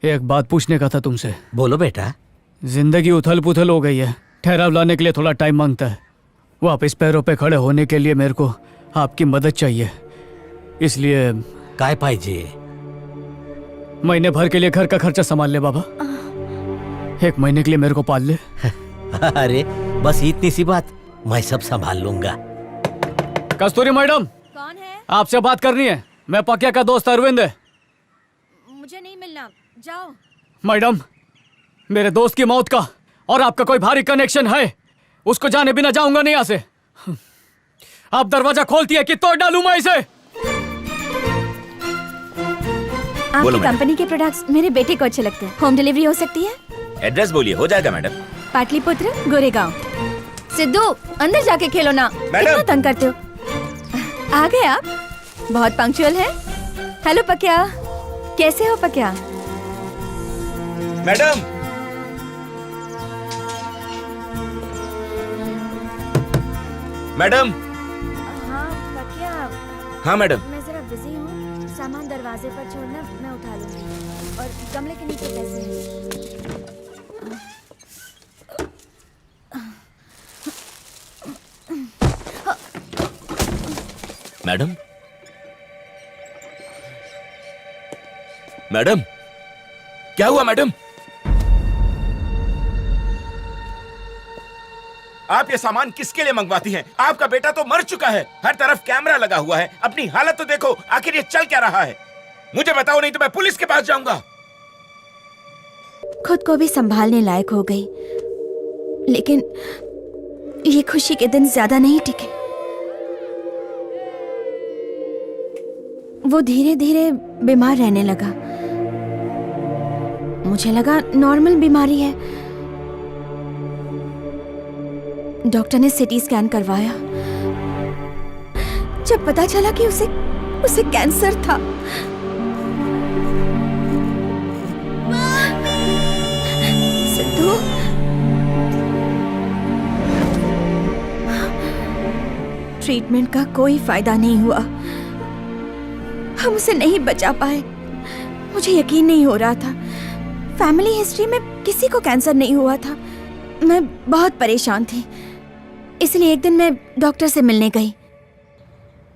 एक बात पूछने का था तुमसे। बोलो बेटा। जिंदगी उथल पुथल हो गई है, ठहराव लाने के लिए थोड़ा टाइम मांगता है। वापस पैरों पे खड़े होने के लिए मेरे को आपकी मदद चाहिए, इसलिए काय पाहिजे? महीने भर के लिए घर का खर्चा संभाल ले बाबा। 1 महीने के लिए मेरे को पाल ले। अरे बस इतनी सी बात, मैं सब संभाल लूंगा। कस्तूरी मैडम, कौन है? आपसे बात करनी है। मैं पकिया का दोस्त अरविंद है। मुझे नहीं मिलना, जाओ। मैडम, मेरे दोस्त की मौत का और आपका कोई भारी कनेक्शन है, उसको जाने बिना जाऊंगा नहीं यहाँ से। आप दरवाजा खोलती है कि तोड़ डालूं मैं इसे। आपकी कंपनी के प्रोडक्ट्स मेरे बेटे को अच्छे लगते हैं। होम डिलीवरी हो सकती है? एड्रेस बोलिए, हो जाएगा मैडम। पाटलिपुत्र, गोरेगांव। सिद्धू, अंदर जाके खेलो ना, कितना तंग करते हो। आ गए आप? बहुत पंक्चुअल है। हेलो पकिया, कैसे हो पकिया? Madam, madam. हाँ पकिया। हाँ मैडम। मैं जरा बिजी हूँ, सामान दरवाजे पर छोड़ना, मैं उठा लूंगी। और गमले के नीचे पैसे हैं। मैडम, मैडम, क्या हुआ मैडम? आप ये सामान किसके लिए मंगवाती हैं? आपका बेटा तो मर चुका है, हर तरफ कैमरा लगा हुआ है। अपनी हालत तो देखो, आखिर ये चल क्या रहा है? मुझे बताओ, नहीं तो मैं पुलिस के पास जाऊंगा। खुद को भी संभालने लायक हो गई, लेकिन ये खुशी के दिन ज्यादा नहीं टिके। वो धीरे धीरे बीमार रहने लगा। मुझे लगा नॉर्मल बीमारी है। डॉक्टर ने सीटी स्कैन करवाया। जब पता चला कि उसे कैंसर था। सिद्धू, ट्रीटमेंट का कोई फायदा नहीं हुआ। हम उसे नहीं बचा पाए। मुझे यकीन नहीं हो रहा था। फैमिली हिस्ट्री में किसी को कैंसर नहीं हुआ था। मैं बहुत परेशान थी, इसलिए एक दिन मैं डॉक्टर से मिलने गई।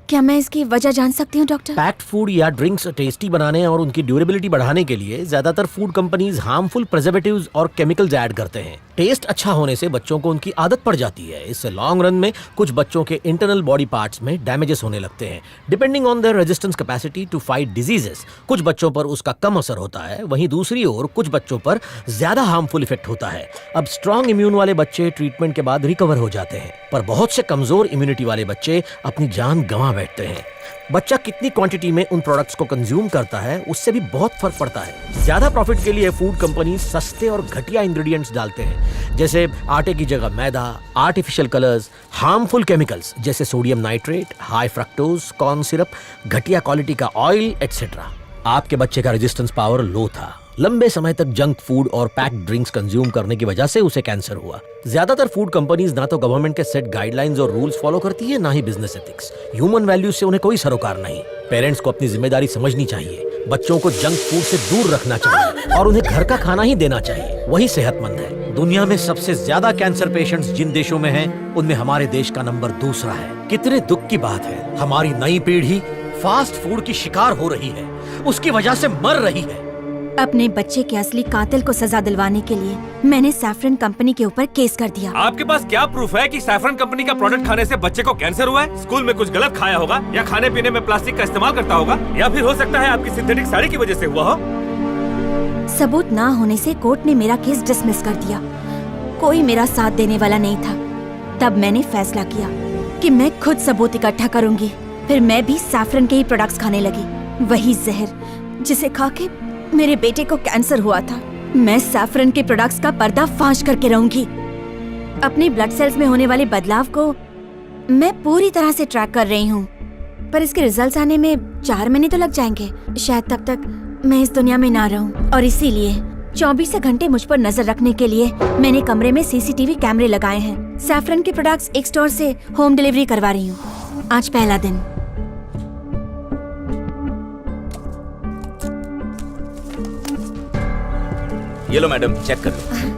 क्या मैं इसकी वजह जान सकती हूँ डॉक्टर? पैक्ड फूड या ड्रिंक्स टेस्टी बनाने और उनकी ड्यूरेबिलिटी बढ़ाने के लिए ज्यादातर फूड कंपनीज हार्मफुल प्रिजर्वेटिव्स और केमिकल्स ऐड करते हैं। टेस्ट अच्छा होने से बच्चों को उनकी आदत पड़ जाती है। इससे लॉन्ग रन में कुछ बच्चों के इंटरनल बॉडी पार्ट्स में डैमेजेस होने लगते हैं। Depending on their resistance capacity to fight diseases, कुछ बच्चों पर उसका कम असर होता है, वहीं दूसरी ओर कुछ बच्चों पर ज्यादा हार्मफुल इफेक्ट होता है। अब स्ट्रॉन्ग इम्यून वाले बच्चे ट्रीटमेंट के बाद रिकवर हो जाते हैं, पर बहुत से कमजोर इम्यूनिटी वाले बच्चे अपनी जान गंवा बैठते हैं। बच्चा कितनी क्वांटिटी में उन प्रोडक्ट्स को कंज्यूम करता है, उससे भी बहुत फर्क पड़ता है। ज्यादा प्रॉफिट के लिए फूड कंपनी सस्ते और घटिया इंग्रेडिएंट्स डालते हैं, जैसे आटे की जगह मैदा, आर्टिफिशियल कलर्स, हार्मफुल केमिकल्स जैसे sodium nitrate, high fructose corn syrup, घटिया क्वालिटी का ऑयल एटसेट्रा। आपके बच्चे का रेजिस्टेंस पावर लो था। लंबे समय तक जंक फूड और पैक्ड ड्रिंक्स कंज्यूम करने की वजह से उसे कैंसर हुआ। ज्यादातर फूड कंपनीज ना तो गवर्नमेंट के सेट गाइडलाइंस और रूल्स फॉलो करती है, ना ही बिजनेस एथिक्स। ह्यूमन वैल्यूज से उन्हें कोई सरोकार नहीं। पेरेंट्स को अपनी जिम्मेदारी समझनी चाहिए। बच्चों को जंक फूड से दूर रखना चाहिए और उन्हें घर का खाना ही देना चाहिए, वही सेहतमंद है। दुनिया में सबसे ज्यादा कैंसर पेशेंट्स जिन देशों में हैं, उनमें हमारे देश का नंबर 2 है। कितने दुख की बात है, हमारी नई पीढ़ी फास्ट फूड की शिकार हो रही है, उसकी वजह से मर रही है। अपने बच्चे के असली कातिल को सजा दिलवाने के लिए मैंने सैफरन कंपनी के ऊपर केस कर दिया। आपके पास क्या प्रूफ है कि सैफरन कंपनी का प्रोडक्ट खाने से बच्चे को कैंसर हुआ है? स्कूल में कुछ गलत खाया होगा, या खाने पीने में प्लास्टिक का इस्तेमाल करता होगा, या फिर हो सकता है आपकी सिंथेटिक साड़ी की वजह से हुआ हो। सबूत ना होने से कोर्ट ने मेरा केस डिसमिस कर दिया। कोई मेरा साथ देने वाला नहीं था। तब मैंने फैसला किया कि मैं खुद सबूत इकट्ठा करूंगी। फिर मैं भी सैफरन के ही प्रोडक्ट्स खाने लगी, वही जहर जिसे खा के मेरे बेटे को कैंसर हुआ था। मैं सैफरन के प्रोडक्ट्स का पर्दाफाश करके रहूंगी। अपने ब्लड सेल्स में होने वाले बदलाव को मैं पूरी तरह से ट्रैक कर रही हूँ, पर इसके रिजल्ट्स आने में 4 महीने तो लग जाएंगे। शायद तब तक मैं इस दुनिया में ना रहूं, और इसीलिए 24 घंटे मुझ पर नजर रखने के लिए मैंने कमरे में CCTV कैमरे लगाए हैं। सैफरन के प्रोडक्ट्स एक स्टोर से होम डिलीवरी करवा रही हूँ। आज पहला दिन। ये लो मैडम, चेक कर लो।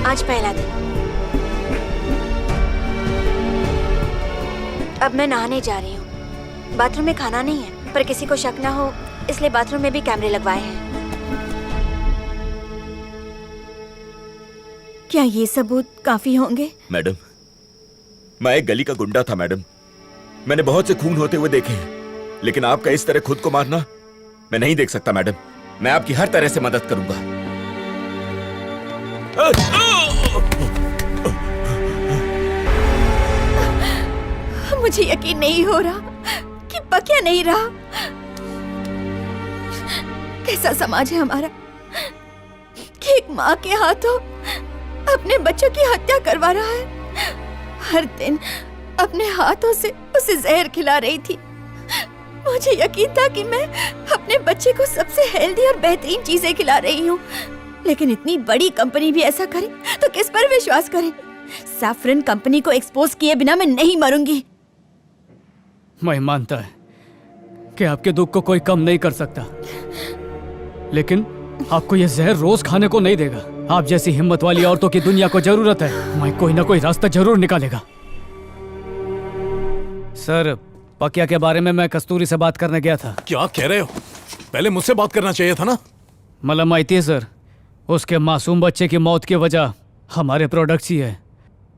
आज पहला दिन। अब मैं नहाने जा रही हूँ। बाथरूम में खाना नहीं है, पर किसी को शक ना हो इसलिए बाथरूम में भी कैमरे लगवाए हैं। क्या ये सबूत काफी होंगे? मैडम, मैं एक गली का गुंडा था मैडम। मैंने बहुत से खून होते हुए देखे हैं, लेकिन आपका इस तरह खुद को मारना मैं नहीं देख सकता मैडम। मैं आपकी हर तरह से मदद करूंगा। मुझे यकीन नहीं हो रहा कि बकिया नहीं रहा। कैसा समाज है हमारा कि एक माँ के हाथों अपने बच्चों की हत्या करवा रहा है। हर दिन अपने हाथों से उसे जहर खिला रही थी। मुझे यकीन था कि मैं अपने बच्चे को सबसे हेल्दी और बेहतरीन चीजें खिला रही हूँ, लेकिन इतनी बड़ी कंपनी भी ऐसा करे तो किस पर विश्वास करें? सैफरन कंपनी को एक्सपोज किए बिना मैं नहीं मरूंगी। मैं मानता है कि आपके दुख को कोई कम नहीं कर सकता, लेकिन आपको यह जहर रोज खाने को नहीं देगा। आप जैसी हिम्मत वाली औरतों की दुनिया को जरूरत है। मैं कोई ना कोई रास्ता जरूर निकालेगा। सर, पकिया के बारे में मैं कस्तूरी से बात करने गया था। क्या कह रहे हो? पहले मुझसे बात करना चाहिए था ना। मलम आती है सर, उसके मासूम बच्चे की मौत की वजह हमारे प्रोडक्ट्स ही है,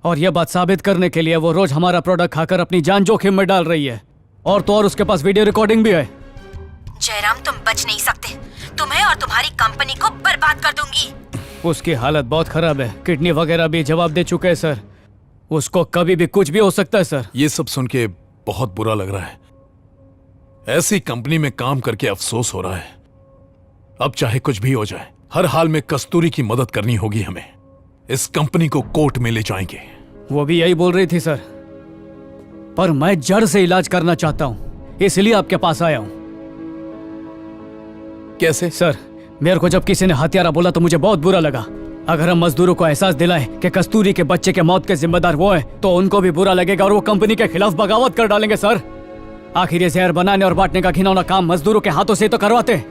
और यह बात साबित करने के लिए वो रोज हमारा प्रोडक्ट खाकर अपनी जान जोखिम में डाल रही है। और तो और उसके पास वीडियो रिकॉर्डिंग भी है। जयराम, तुम बच नहीं सकते। तुम्हें और तुम्हारी कंपनी को बर्बाद कर दूंगी। उसकी हालत बहुत खराब है, किडनी वगैरह भी जवाब दे चुके हैं सर। उसको कभी भी कुछ भी हो सकता है सर। ये सब सुन के बहुत बुरा लग रहा है। ऐसी कंपनी में काम करके अफसोस हो रहा है। अब चाहे कुछ भी हो जाए, हर हाल में कस्तूरी की मदद करनी होगी हमें। इस कंपनी को कोर्ट में ले जाएंगे। वो भी यही बोल रही थी सर, पर मैं जड़ से इलाज करना चाहता हूँ, इसलिए आपके पास आया हूँ। कैसे? सर, मेरे को जब किसी ने हत्यारा बोला तो मुझे बहुत बुरा लगा। अगर हम मजदूरों को एहसास दिलाएं कि कस्तूरी के बच्चे के मौत के जिम्मेदार वो हैं, तो उनको भी बुरा लगेगा और वो कंपनी के खिलाफ बगावत कर डालेंगे सर। आखिर ये जहर बनाने और बांटने का घिनौना काम मजदूरों के हाथों से तो करवाते हैं।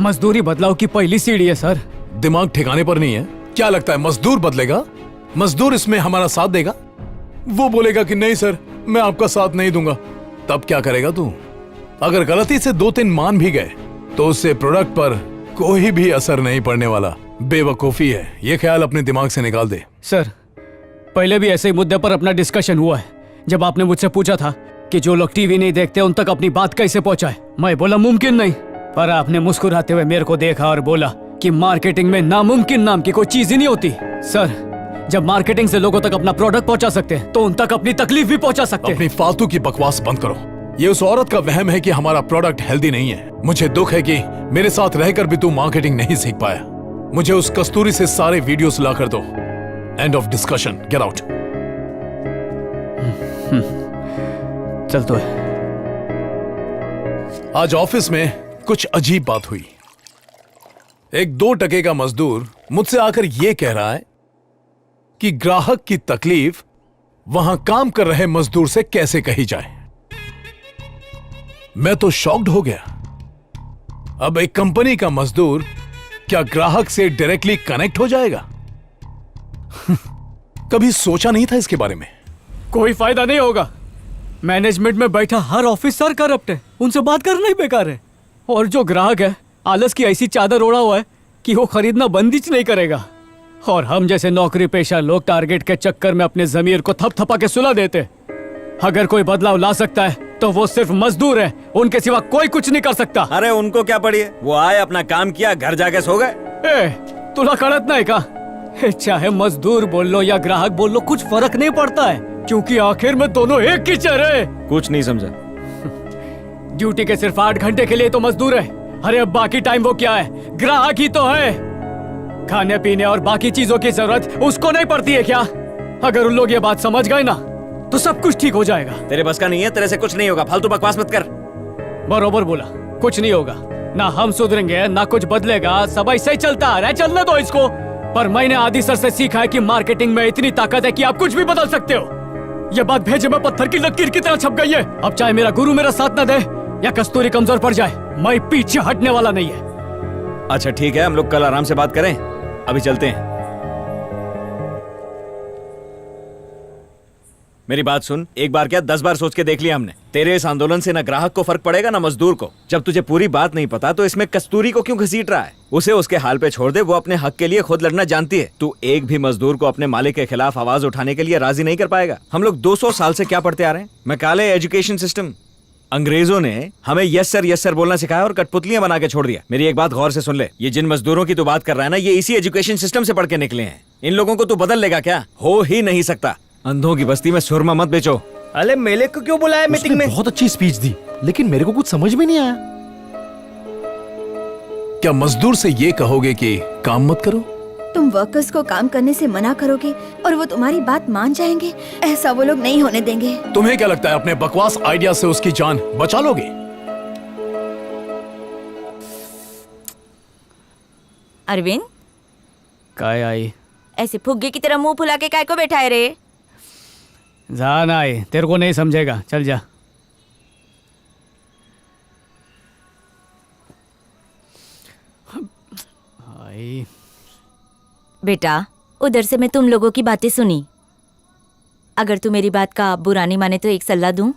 मजदूरी बदलाव की पहली सीढ़ी है सर। दिमाग ठिकाने पर नहीं है? क्या लगता है मजदूर बदलेगा? मजदूर इसमें हमारा साथ देगा? वो बोलेगा कि नहीं सर, मैं आपका साथ नहीं दूंगा। तब क्या करेगा तू? अगर गलती से 2-3 मान भी गए तो उससे प्रोडक्ट पर कोई भी असर नहीं पड़ने वाला। बेवकूफी है, ये ख्याल अपने दिमाग से निकाल दे। सर, पहले भी ऐसे ही मुद्दे पर अपना डिस्कशन हुआ है। जब आपने मुझसे पूछा था कि जो लोग टीवी नहीं देखते उन तक अपनी बात कैसे पहुंचाए, मैं बोला मुमकिन नहीं, पर आपने मुस्कुराते हुए मेरे को देखा और बोला कि मार्केटिंग में नामुमकिन नाम की कोई चीज ही नहीं होती। सर, जब मार्केटिंग से लोगों तक अपना प्रोडक्ट पहुंचा सकते हैं तो उन तक अपनी तकलीफ भी पहुंचा सकते हैं। अपनी फालतू की बकवास बंद करो। ये उस औरत का वहम है कि हमारा प्रोडक्ट हेल्दी नहीं है। मुझे दुख है कि मेरे साथ रहकर भी तू मार्केटिंग नहीं सीख पाया। मुझे उस कस्तूरी से सारे वीडियोस ला कर दो। End of discussion, get out. चल तो है। आज ऑफिस में कुछ अजीब बात हुई। एक 2 टके का मजदूर मुझसे आकर यह कह रहा है कि ग्राहक की तकलीफ वहां काम कर रहे मजदूर से कैसे कही जाए। मैं तो शॉक्ड हो गया। अब एक कंपनी का मजदूर क्या ग्राहक से डायरेक्टली कनेक्ट हो जाएगा? कभी सोचा नहीं था इसके बारे में। कोई फायदा नहीं होगा। मैनेजमेंट में बैठा हर ऑफिसर करप्ट है, उनसे बात करना ही बेकार है। और जो ग्राहक है, आलस की ऐसी चादर ओढ़ा हुआ है कि वो खरीदना बंद ही नहीं करेगा। और हम जैसे नौकरी पेशा लोग टारगेट के चक्कर में अपने जमीर को थपथपा के सुला देते। अगर कोई बदलाव ला सकता है तो वो सिर्फ मजदूर है, उनके सिवा कोई कुछ नहीं कर सकता। अरे उनको क्या पड़ी है? वो आए, अपना काम किया, घर जाके सो गए। तुला कड़त नहीं का? चाहे मजदूर बोल लो या ग्राहक बोल लो, कुछ फर्क नहीं पड़ता है, क्योंकि आखिर में दोनों एक की चेहरे। कुछ नहीं समझा। ड्यूटी के सिर्फ 8 घंटे के लिए तो मजदूर है। अरे अब बाकी टाइम वो क्या है? ग्राहक ही तो है। खाने पीने और बाकी चीजों की जरूरत उसको नहीं पड़ती है क्या? अगर उन लोग ये बात समझ गए ना तो सब कुछ ठीक हो जाएगा। तेरे बस का नहीं है, तेरे से कुछ नहीं होगा, फालतू बकवास मत कर। बरोबर बोला, कुछ नहीं होगा, ना हम सुधरेंगे ना कुछ बदलेगा, सब ऐसे ही चलता आ रहा है, चलने दो इसको। पर मैंने आदि सर से सीखा है कि मार्केटिंग में इतनी ताकत है कि आप कुछ भी बदल सकते हो। ये बात भेजे में पत्थर की लकीर की तरह छप गई है। अब चाहे मेरा गुरु मेरा साथ न दे या कस्तूरी कमजोर पड़ जाए, मैं पीछे हटने वाला नहीं है। अच्छा ठीक है, हम लोग कल आराम से बात करें, अभी चलते हैं। मेरी बात सुन, एक बार क्या 10 बार सोच के देख लिया हमने। तेरे इस आंदोलन से ना ग्राहक को फर्क पड़ेगा ना मजदूर को। जब तुझे पूरी बात नहीं पता तो इसमें कस्तूरी को क्यों घसीट रहा है? उसे उसके हाल पे छोड़ दे, वो अपने हक के लिए खुद लड़ना जानती है। तू एक भी मजदूर को अपने मालिक के खिलाफ आवाज उठाने के लिए राजी नहीं कर पाएगा। हम लोग 200 साल से क्या पढ़ते आ रहे हैं? Macaulay education system. अंग्रेजों ने हमें यस सर बोलना सिखाया और कठपुतलियां बना के छोड़ दिया। मेरी एक बात गौर से सुन ले, ये जिन मजदूरों की तू बात कर रहा है ना, ये इसी एजुकेशन सिस्टम से पढ़ के निकले हैं। इन लोगों को तू बदल लेगा क्या? हो ही नहीं सकता। अंधों की बस्ती में सुरमा मत बेचो। अरे मेले को क्यों बुलाया मीटिंग में? बहुत अच्छी स्पीच दी, लेकिन मेरे को कुछ समझ में नहीं आया। क्या मजदूर से ये कहोगे कि काम मत करो? तुम वर्कर्स को काम करने से मना करोगे और वो तुम्हारी बात मान जाएंगे? ऐसा वो लोग नहीं होने देंगे। तुम्हें क्या लगता है अपने बकवास आइडिया से उसकी जान बचा लोगे? अरविंद, काय आई ऐसे फुग्गे की तरह मुंह फुला के काय को बैठा है रे? जान आई, तेरे को नहीं समझेगा, चल जा। आई बेटा, उधर से मैं तुम लोगों की बातें सुनी। अगर तू मेरी बात का बुरा नहीं माने तो एक सलाह दूं।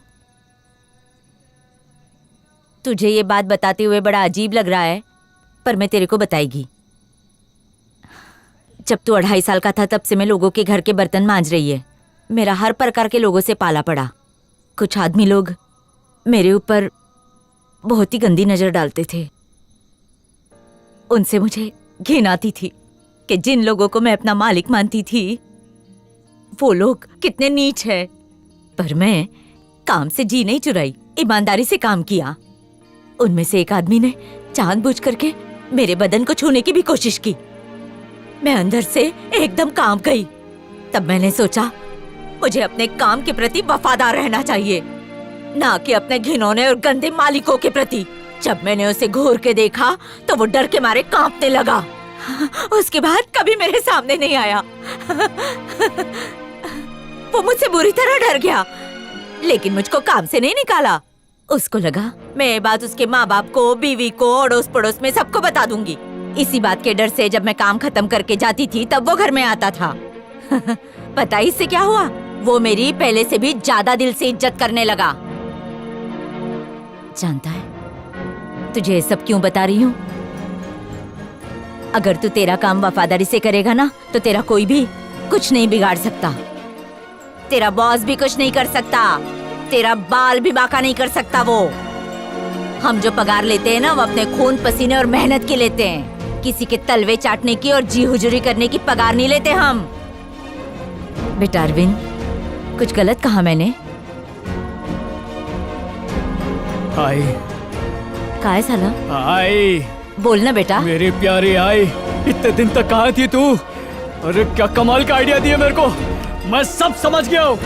तुझे ये बात बताते हुए बड़ा अजीब लग रहा है, पर मैं तेरे को बताएगी। जब तू 2.5 साल का था तब से मैं लोगों के घर के बर्तन मांज रही है। मेरा हर प्रकार के लोगों से पाला पड़ा। कुछ आदमी लोग मेरे ऊपर बहुत ही गंदी नजर डालते थे। उनसे मुझे घिन आती थी कि जिन लोगों को मैं अपना मालिक मानती थी वो लोग कितने नीच है। पर मैं काम से जी नहीं चुराई, ईमानदारी से काम किया। उनमें से एक आदमी ने जानबूझ करके मेरे बदन को छूने की भी कोशिश की। मैं अंदर से एकदम कांप गई। तब मैंने सोचा मुझे अपने काम के प्रति वफादार रहना चाहिए, ना कि अपने घिनौने और गंदे मालिकों के प्रति। जब मैंने उसे घूर के देखा तो वो डर के मारे कांपने लगा। उसके बाद कभी मेरे सामने नहीं आया। वो मुझसे बुरी तरह डर गया, लेकिन मुझको काम से नहीं निकाला। उसको लगा मैं ये बात उसके माँ बाप को, बीवी को, अड़ोस पड़ोस में सबको बता दूंगी। इसी बात के डर से जब मैं काम खत्म करके जाती थी तब वो घर में आता था। पता इससे क्या हुआ? वो मेरी पहले से भी ज्यादा दिल से इज्जत करने लगा। जानता है तुझे ये सब क्यों बता रही हूँ? अगर तू तेरा काम वफादारी से करेगा ना तो तेरा कोई भी कुछ नहीं बिगाड़ सकता। तेरा बॉस भी कुछ नहीं कर सकता, तेरा बाल भी बांका नहीं कर सकता। वो हम जो पगार लेते हैं ना वो अपने खून पसीने और मेहनत की लेते हैं। किसी के तलवे चाटने की और जी हुजूरी करने की पगार नहीं लेते हम। बेटा अरविंद, कुछ गलत कहा मैंने? आई काय साला? आई बोलना बेटा। मेरी प्यारी आई, इतने दिन तक कहाँ थी तू? अरे क्या कमाल का आइडिया दिया मेरे को, मैं सब समझ गया हूँ।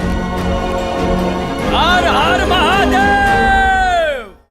हर हर महादेव।